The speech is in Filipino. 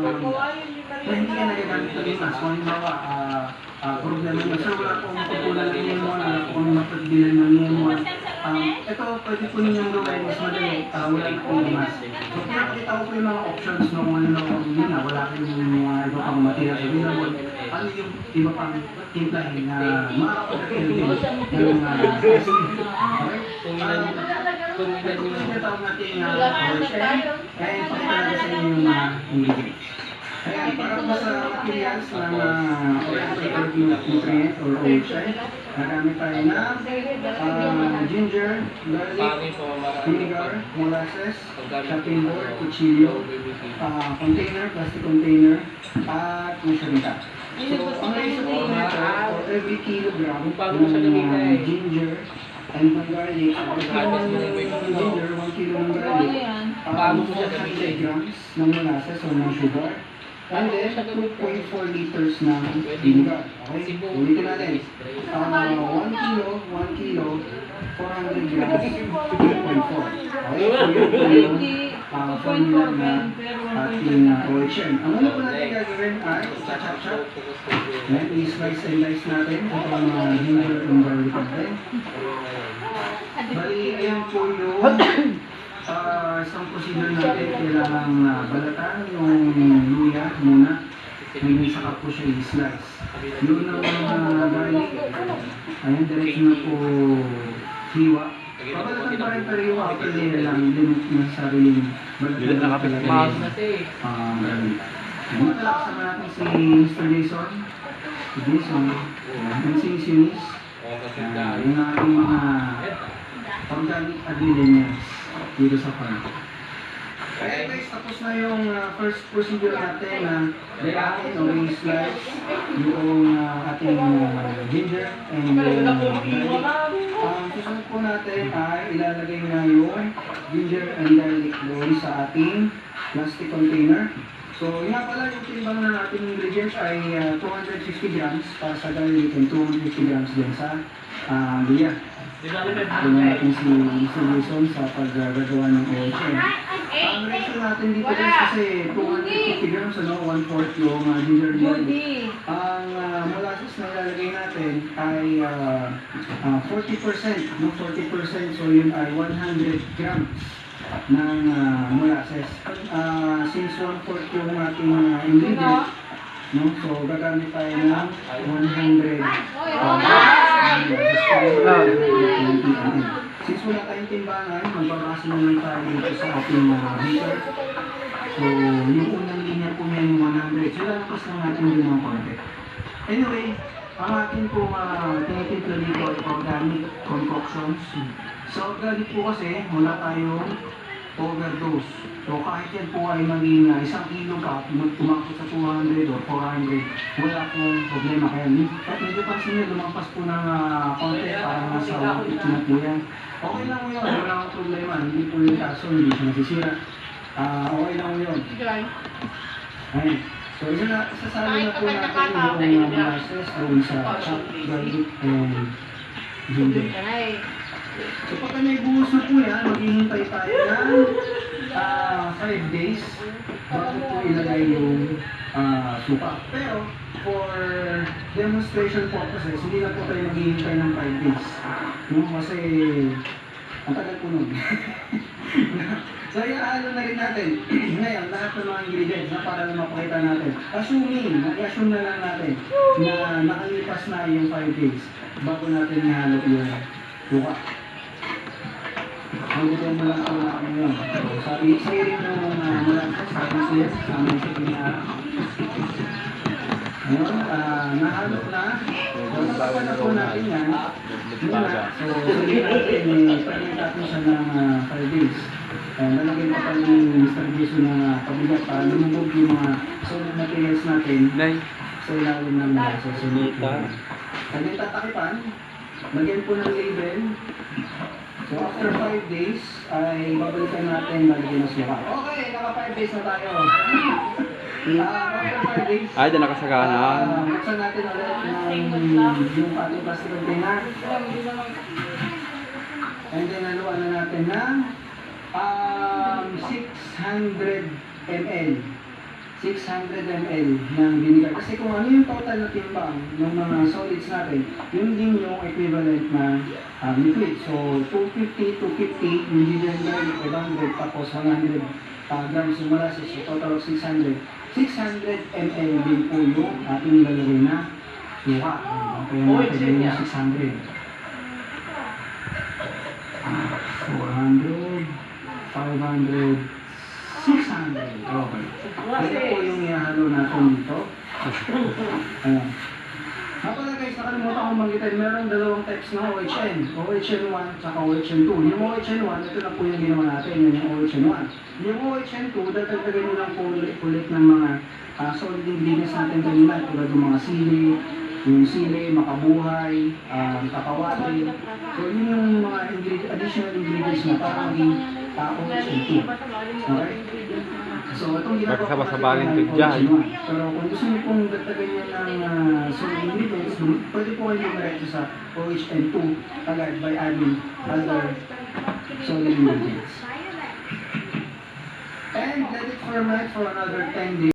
kung hindi ka nagagamit ng imas, kung halimbawa, problema nyo, sir, wala po akong pagkulang ng EM1, wala po akong mapagbilan ng EM1. Ito, pwede po ninyong gawin, mas madali, wala na pong imas. So, pinakita ko po yung mga options no, kung ano yun na, wala kayong mga iba pang materials available. Ano yung iba pang timplahin na makakapagkakil din ng testing. Okay? Kung ito po yung tinatawag natin OHM, kaya ipakita natin sa inyo yung ingredients. Kaya para po sa materials ng oriental nutrient or OHM, nagamit tayo ng ginger, garlic, vinegar, molasses, chopping board, kutsilyo, container, plastic container, at measuring cup. So, ang ratio po nito, for every kilogram ng ginger and ng garlic, ginger, 1 kilo ng garlic, 400 grams ng molasses o ng sugar, and then 2.4 liters ng vinegar. Okay? Ulitin natin. 1 kilo, 400 grams, 2.4. Okay? So yun yung formula na ating OHM. Ang una po natin gagawin ay chop-chop. Then, i-slice and dice natin itong ginger and garlic natin. Bali, ayan po yung isang procedure natin. Kailangan balatan yung luya muna. Ngayon saka po siya i-slice. Yun ang garlic. Ayan, diretso na po hiwa. Pabalatan pa rin pero yung upper layer lang. Hindi mo sariling balatan na kapit. Kasama natin si Mr. Jason. Si Jason. And si Miss Eunice. Yung ating mga organic agriculture dito sa farm. Kaya guys, tapos na yung first procedure natin na i-atin o i-slice yung ating ginger and garlic. Ang susunod po natin ay ilalagay na yung ginger and garlic doon sa ating plastic container. So, yun nga pala, yung timbang ng ating ingredients ay 250 grams para sa garlic and 250 grams din sa luya. Ito natin si Jason sa paggagawa ng OHM. Ang ratio natin dito guys kasi 250 grams, 1/4 yung ginger garlic. Ang molasses na ilalagay natin ay 40%, no? 40%, so yun ay 100 grams ng molasses. Since 1/4 yung ating ingredient, no? So gagamit tayo ng 100 Since wala tayong timbangan, magbabasa naman tayo dito sa ating heater. So, yung unang linya po niya yung 100. So, lalakas lang natin din ng konti. Anyway, ang ating po tinitimpla dito ay organic concoctions. Sa organic po kasi, wala tayong overdose. So, kahit yan po ay maging 1 kilo pa, tumakot sa 200 or 400, wala pong problema. Kaya medyo pansin nyo, lumampas po ng konti para nasa 150 na po yan. Okay lang mo yun, wala akong problema. Hindi po yung kaso, hindi siya nasisira. Okay lang mo yun. Ayun. So, isasali na po natin yung molasses doon sa chopped garlic and ginger. So, pagka may buhos na po yan, maghihintay tayo ng 5 days bago po ilagay yung suka. Pero, for demonstration purposes, hindi na po tayo maghihintay ng 5 days. No? Kasi, ang tagal po nun. So, iaalo na rin natin. Ngayon, lahat ng mga ingredients na para na mapakita natin. Assume na lang natin na nakalipas na yung 5 days bago natin ihalo yung suka. Magutin mo lang ako na yun. Sabi rin yung molasses, sabi siya, sabi siya pinara. Ngayon, nahalo na. So, napawan na po natin yan. Muna. So, sabihin natin, pagkain natin siya ng 5 days. Lalagay pa pa ni Mr. Jason na pabigat para lumubog yung mga solid materials natin sa ilalim ng molasses. Kaya tatakipan, lagyan po ng label. So after 5 days, ay babalikan natin lagyan ng suka. Okay, naka 5 days na tayo. After 5 days, ay, dyan nakasagana. buksan natin ulit yung ating plastic container. And then haluan na natin ng 600 ml. 600 ml ng vinegar. Kasi kung ano yung total na timbang ng mga solids natin, yun din yung equivalent na liquid. So, 250, 250, yung ginger garlic, 500, tapos 100 grams yung molasses, so total of 600. 600 ml din po yung ating nilalagay na suka. Kaya natin yung 600. 400, 500, 600. Okay. Ito po yung ihalo natin dito. Ayan. Pala guys, nakalimutan ko magitin, meron dalawang types ng OHN. OHN 1 at OHN 2. Yung OHN 1, ito na po yung ginawa natin, yun yung OHN 1. Yung OHN 2, dadagdagan nyo lang po ulit ng mga solid ingredients natin kanina, tulad ng mga sili, yung sili, makabuhay, kakawali. So yun yung mga additional ingredients na para maging OHN 2. Okay? So, itong ginagawa ko Magsama-sabalin natin ko dyan. Pero kung gusto niyo pong dagdagan niya ng solid ingredients, pwede po kayo dumiretso sa OHN2 agad by adding other solid ingredients. And let it ferment for another 10 days.